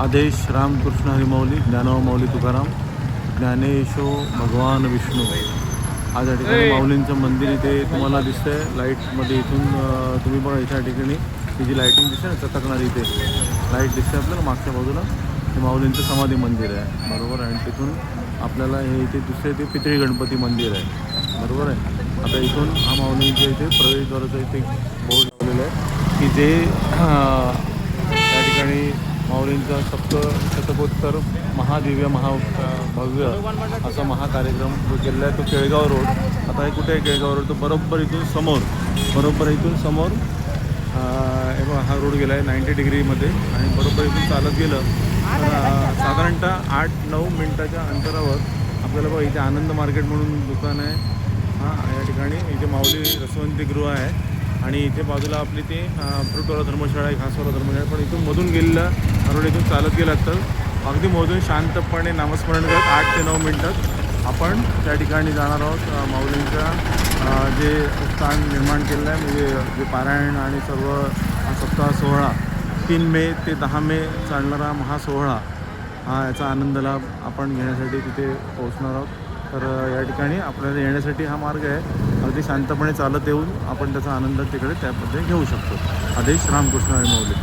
आदेश रामकृष्ण हरिमाऊली ज्ञानोबा माऊली तुकाराम ज्ञानेशो भगवान विष्णू. आज या ठिकाणी माऊलींचं मंदिर इथे तुम्हाला दिसतंय लाईटमध्ये. इथून तुम्ही बघा इथे या ठिकाणी ही जी लाईटिंग दिसते ना चटकणारी, इथे लाईट दिसते आपल्याला मागच्या बाजूला. हे माऊलींचं समाधी मंदिर आहे बरोबर. आणि तिथून आपल्याला हे इथे दुसरे ते पितळी गणपती मंदिर आहे बरोबर आहे. आता इथून हा माऊलींच्या इथे प्रवेशद्वाराचा इथे बोर्ड लावलेला आहे की जे या ठिकाणी माऊलींचा शतकोत्तर महादिव्य महाभव्य असा महाकार्यक्रम जो केलेला आहे तो केळगाव रोड. आता हे कुठे आहे केळगाव रोड? तो बरोबर इथून समोर हा रोड गेला आहे 90 डिग्रीमध्ये. आणि बरोबर इथून चालत गेलं तर साधारणतः 8-9 मिनटाच्या अंतरावर आपल्याला बघा इथे आनंद मार्केट म्हणून दुकान आहे. या ठिकाणी इथे माऊली रसवंतीगृह आहे आणि इथे बाजूला आपली ती फ्रूटवाला धर्मशाळा आहे, घासवाला धर्मशाळा. पण इथून मधून गेलेला रोड इथून चालत गेला तर अगदी मधून शांतपणे नामस्मरण करत 8 ते 9 मिनटात आपण त्या ठिकाणी जाणार आहोत. माऊलींच्या जे स्थान निर्माण केलेलं आहे म्हणजे जे पारायण आणि सर्व सप्ताह सोहळा 3 मे ते 10 मे चालणारा महासोहळा याचा आनंद लाभ आपण घेण्यासाठी तिथे पोहोचणार आहोत. तर या ठिकाणी आपल्याला येण्यासाठी हा मार्ग आहे. अगदी शांतपणे चालत येऊन आपण त्याचा आनंद तिकडे त्यामध्ये घेऊ शकतो. आदेश रामकृष्ण हरिमाऊली.